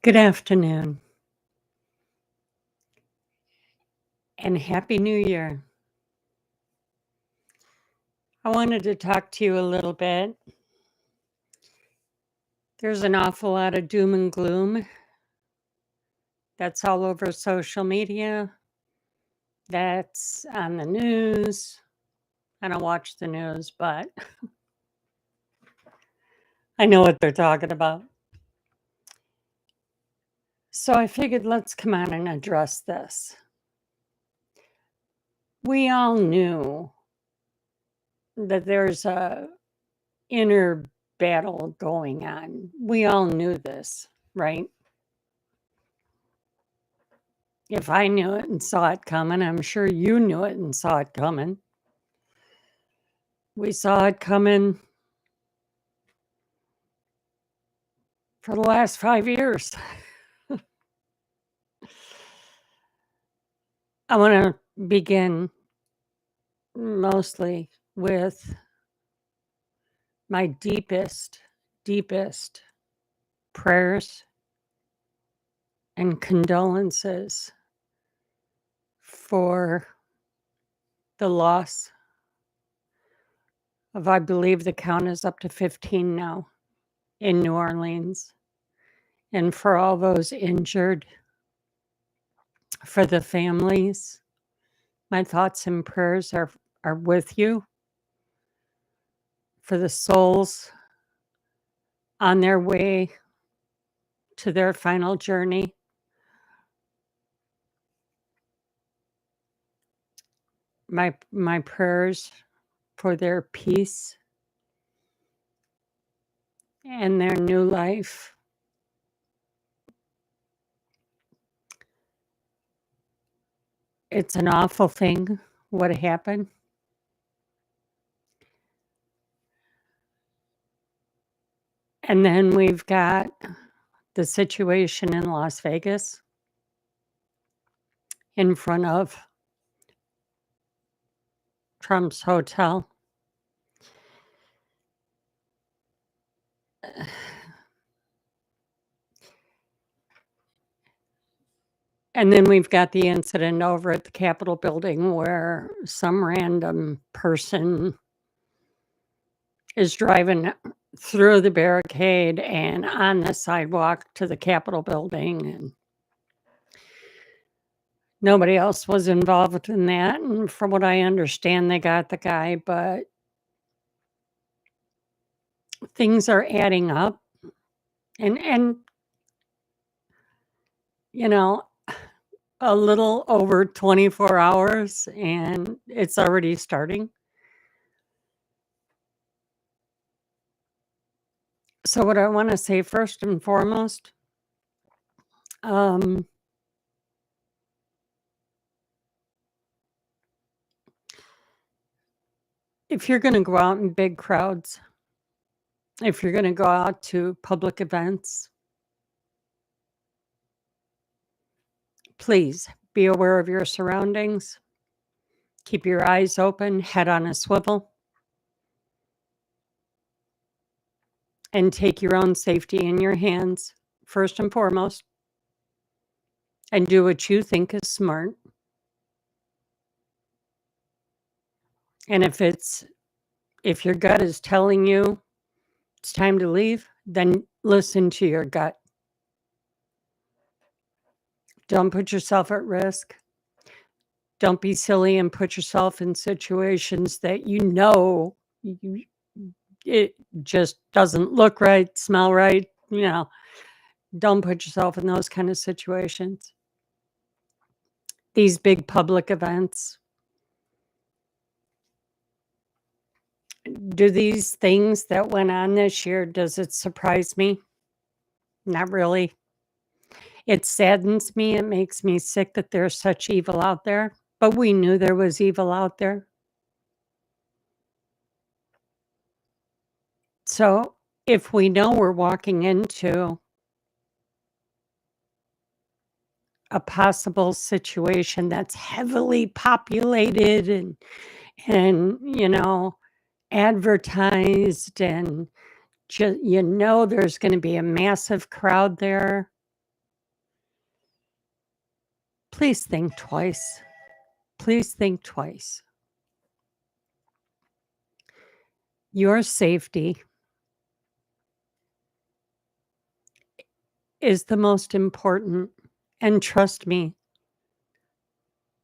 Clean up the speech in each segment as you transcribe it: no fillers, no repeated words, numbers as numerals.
Good afternoon and Happy New Year. I wanted to talk to you a little bit. There's an awful lot of doom and gloom that's all over social media, that's on the news. I don't watch the news, but I know what they're talking about. So I figured let's come on and address this. We all knew that there's a inner battle going on. We all knew this, right? If I knew it and saw it coming, I'm sure you knew it and saw it coming. We saw it coming for the last 5 years. I want to begin mostly with my deepest prayers and condolences for the loss of, I believe the count is up to 15 now in New Orleans, and for all those injured, for the families. My thoughts and prayers are with you, for the souls on their way to their final journey. My prayers for their peace and their new life. It's an awful thing what happened. And then we've got the situation in Las Vegas in front of Trump's hotel. And then we've got the incident over at the Capitol building where some random person is driving through the barricade and on the sidewalk to the Capitol building, and nobody else was involved in that. And from what I understand, they got the guy, but things are adding up. And you know, a little over 24 hours and it's already starting. So what I want to say first and foremost, if you're going to go out in big crowds, if you're going to go out to public events, please be aware of your surroundings. Keep your eyes open, head on a swivel, and take your own safety in your hands, first and foremost, and do what you think is smart. And if your gut is telling you it's time to leave, then listen to your gut. Don't put yourself at risk. Don't be silly and put yourself in situations that it just doesn't look right, smell right. Don't put yourself in those kind of situations. These big public events. Do these things that went on this year, does it surprise me? Not really. It saddens me. It makes me sick that there's such evil out there, but we knew there was evil out there. So if we know we're walking into a possible situation that's heavily populated and advertised, and there's going to be a massive crowd there, please think twice. Please think twice. Your safety is the most important. And trust me,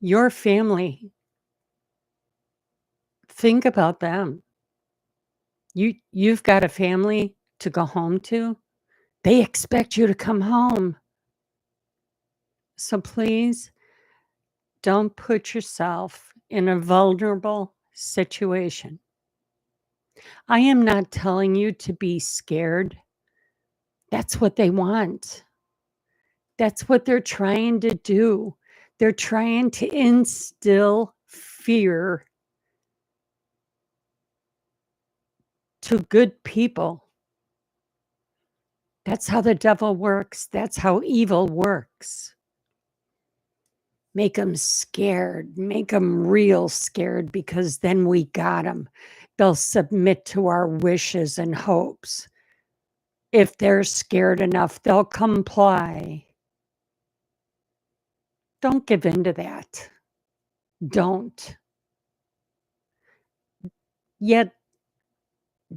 your family, think about them. You've got a family to go home to. They expect you to come home. So please don't put yourself in a vulnerable situation. I am not telling you to be scared. That's what they want. That's what they're trying to do. They're trying to instill fear to good people. That's how the devil works. That's how evil works. Make them scared. Make them real scared, because then we got them. They'll submit to our wishes and hopes. If they're scared enough, they'll comply. Don't give in to that. Don't. Yet,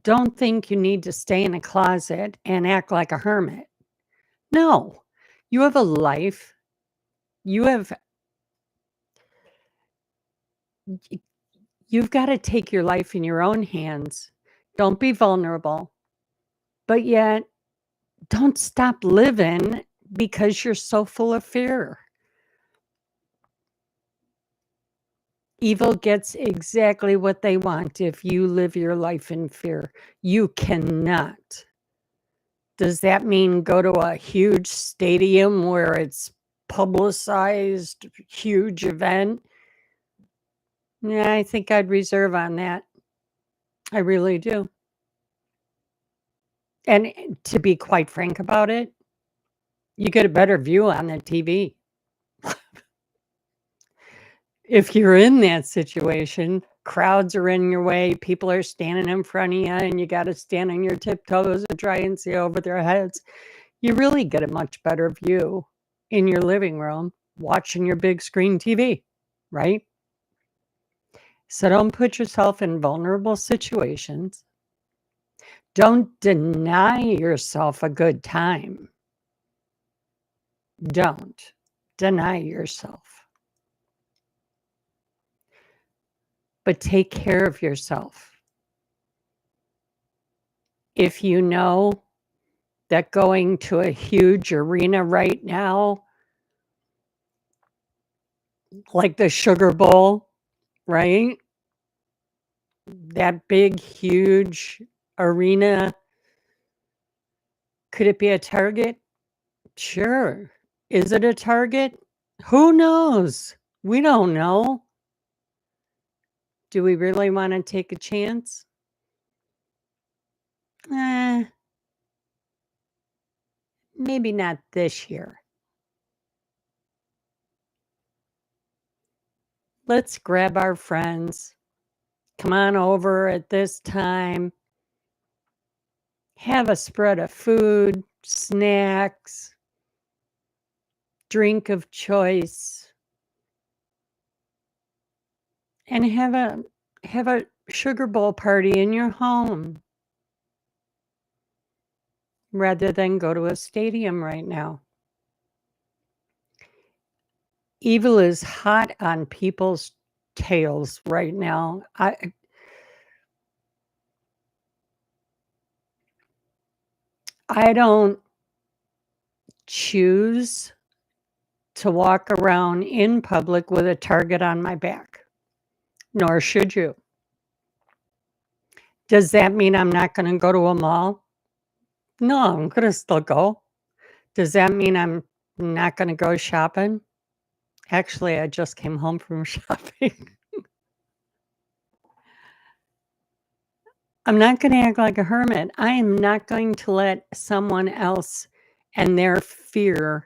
don't think you need to stay in a closet and act like a hermit. No, you have a life. You've got to take your life in your own hands. Don't be vulnerable, but yet don't stop living because you're so full of fear. Evil gets exactly what they want if you live your life in fear. You cannot. Does that mean go to a huge stadium where it's publicized, huge event? Yeah, I think I'd reserve on that. I really do. And to be quite frank about it, you get a better view on the TV. If you're in that situation, crowds are in your way, people are standing in front of you, and you got to stand on your tiptoes and try and see over their heads. You really get a much better view in your living room watching your big screen TV, right? So don't put yourself in vulnerable situations. Don't deny yourself a good time. Don't deny yourself. But take care of yourself. If you know that going to a huge arena right now, like the Sugar Bowl, right? That big, huge arena, could it be a target? Sure. Is it a target? Who knows? We don't know. Do we really want to take a chance? Maybe not this year. Let's grab our friends. Come on over at this time. Have a spread of food, snacks, drink of choice, and have a Sugar Bowl party in your home rather than go to a stadium right now. Evil is hot on people's tails right now. I don't choose to walk around in public with a target on my back, nor should you. Does that mean I'm not going to go to a mall? No, I'm going to still go. Does that mean I'm not going to go shopping? Actually, I just came home from shopping. I'm not going to act like a hermit. I am not going to let someone else and their fear-based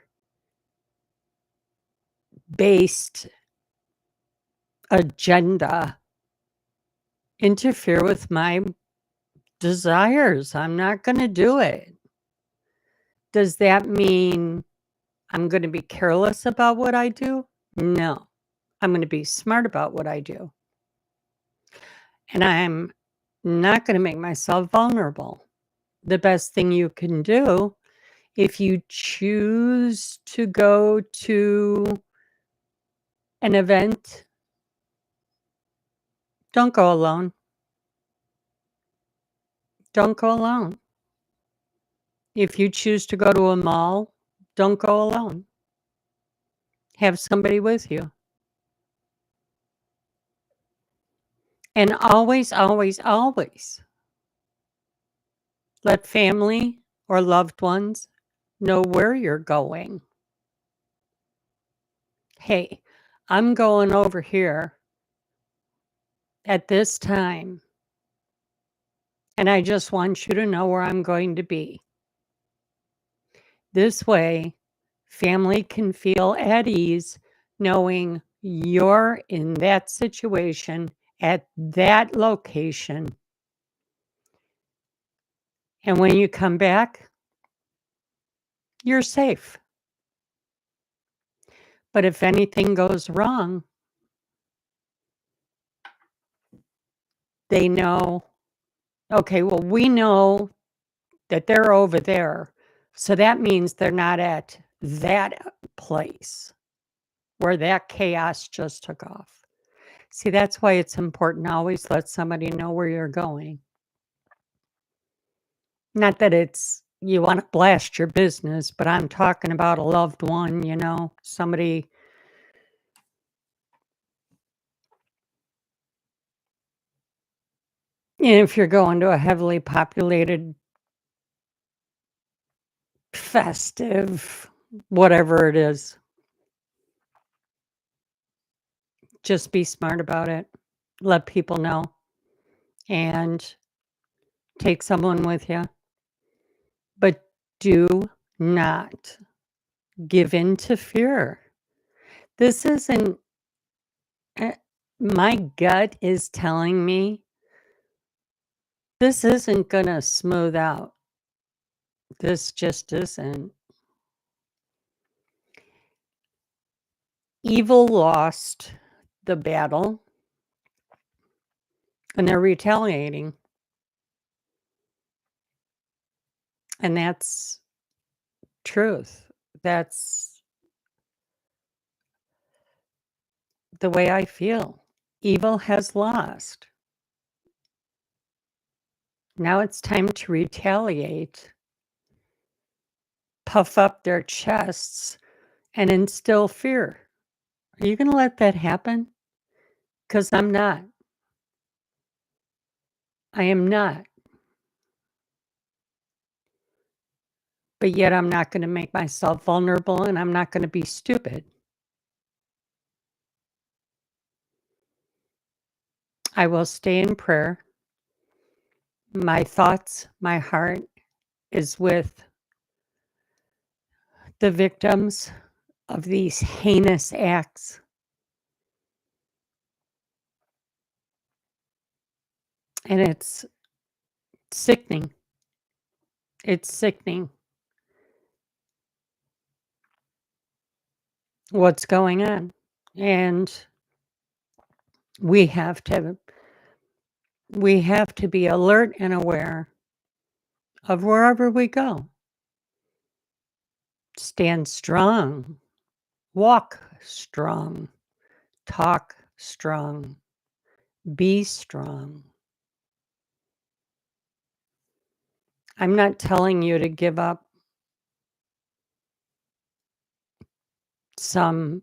agenda interfere with my desires. I'm not going to do it. Does that mean I'm going to be careless about what I do? No, I'm gonna be smart about what I do, and I'm not gonna make myself vulnerable. The best thing you can do if you choose to go to an event, don't go alone. Don't go alone. If you choose to go to a mall, don't go alone. Have somebody with you. And always, always, always let family or loved ones know where you're going. Hey, I'm going over here at this time, and I just want you to know where I'm going to be. This way, family can feel at ease knowing you're in that situation at that location. And when you come back, you're safe. But if anything goes wrong, they know, okay, well, we know that they're over there. So that means they're not at that place where that chaos just took off. See, that's why it's important to always let somebody know where you're going. Not that it's you want to blast your business, but I'm talking about a loved one, somebody. If you're going to a heavily populated, festive, whatever it is, just be smart about it. Let people know and take someone with you. But do not give in to fear. This isn't, eh, my gut is telling me this isn't going to smooth out. This just isn't. Evil lost the battle and they're retaliating. And that's truth. That's the way I feel. Evil has lost. Now it's time to retaliate, puff up their chests, and instill fear. Are you going to let that happen? Because I'm not. I am not. But yet I'm not going to make myself vulnerable and I'm not going to be stupid. I will stay in prayer. My thoughts, my heart is with the victims of these heinous acts. And it's sickening. It's sickening what's going on. And we have to be alert and aware of wherever we go. Stand strong, walk strong, talk strong, be strong. I'm not telling you to give up some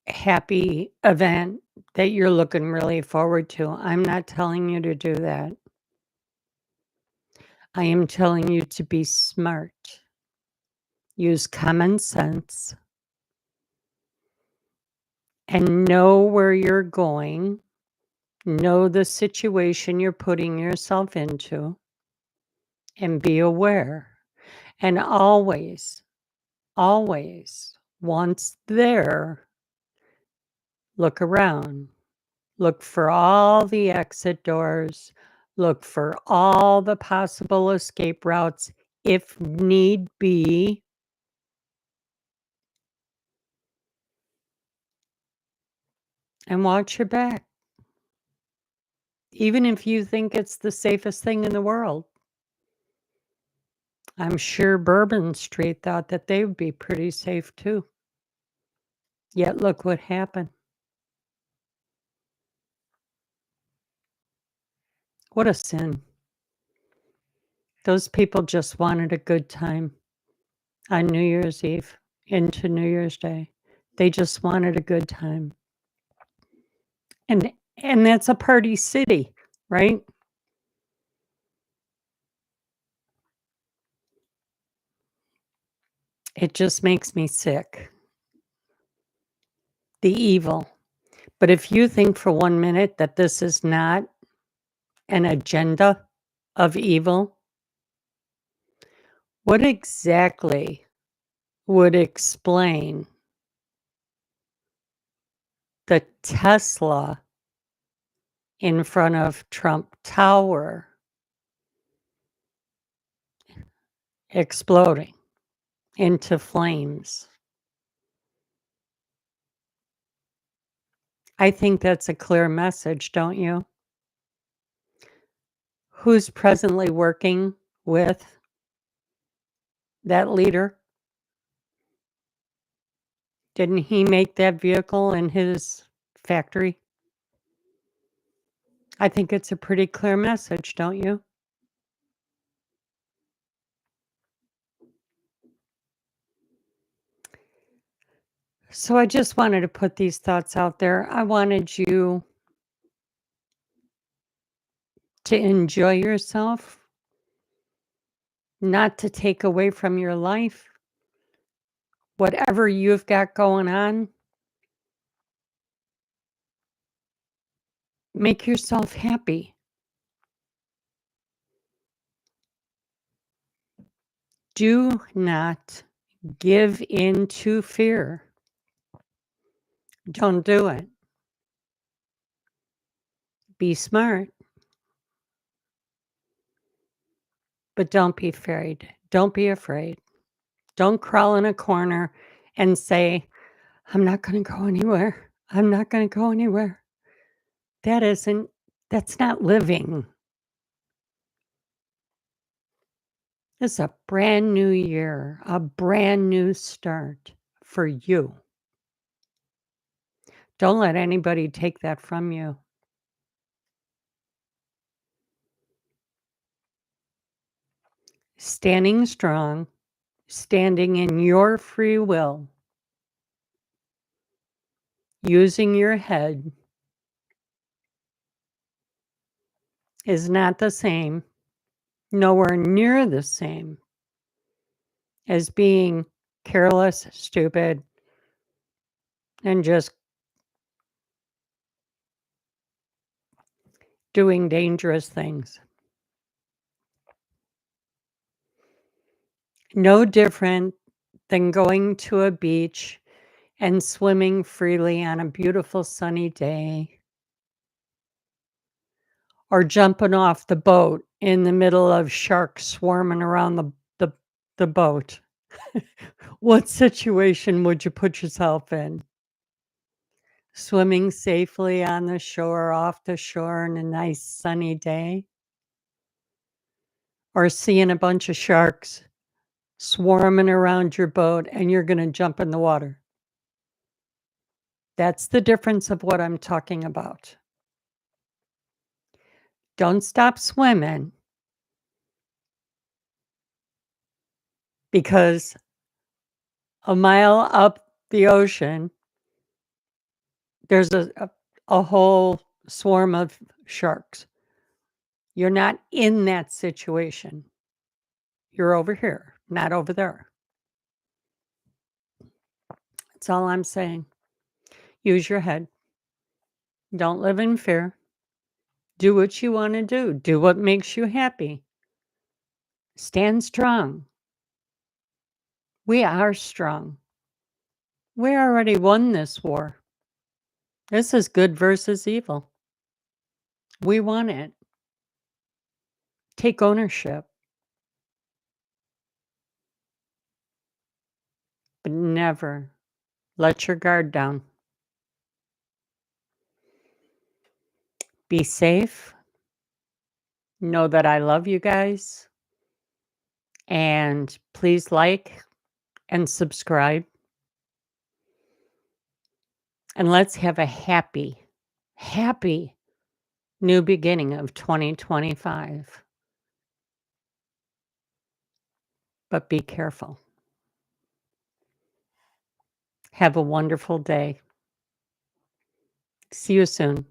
happy event that you're looking really forward to. I'm not telling you to do that. I am telling you to be smart. Use common sense and know where you're going. Know the situation you're putting yourself into and be aware. And always, always, once there, look around. Look for all the exit doors. Look for all the possible escape routes if need be. and watch your back. Even if you think it's the safest thing in the world. I'm sure Bourbon Street thought that they would be pretty safe too. Yet look what happened. What a sin. Those people just wanted a good time on New Year's Eve into New Year's Day. They just wanted a good time. And and that's a party city, right? It just makes me sick. The evil. But if you think for 1 minute that this is not an agenda of evil, what exactly would explain the Tesla in front of Trump Tower exploding into flames? I think that's a clear message, don't you? Who's presently working with that leader? Didn't he make that vehicle in his factory? I think it's a pretty clear message, don't you? So I just wanted to put these thoughts out there. I wanted you to enjoy yourself, not to take away from your life. Whatever you've got going on, make yourself happy. Do not give in to fear. Don't do it. Be smart, but don't be afraid. Don't be afraid. Don't crawl in a corner and say, I'm not going to go anywhere. I'm not going to go anywhere. That's not living. It's a brand new year, a brand new start for you. Don't let anybody take that from you. Standing strong, standing in your free will, using your head is not the same, nowhere near the same as being careless, stupid, and just doing dangerous things. No different than going to a beach and swimming freely on a beautiful sunny day, or jumping off the boat in the middle of sharks swarming around the boat. What situation would you put yourself in? Swimming safely on the shore, off the shore on a nice sunny day? Or seeing a bunch of sharks swarming around your boat and you're going to jump in the water? That's the difference of what I'm talking about. Don't stop swimming because a mile up the ocean, there's a whole swarm of sharks. You're not in that situation. You're over here, not over there. That's all I'm saying. Use your head. Don't live in fear. Do what you want to do. Do what makes you happy. Stand strong. We are strong. We already won this war. This is good versus evil. We won it. Take ownership. But never let your guard down. Be safe. Know that I love you guys. And please like and subscribe. And let's have a happy, happy new beginning of 2025. But be careful. Have a wonderful day. See you soon.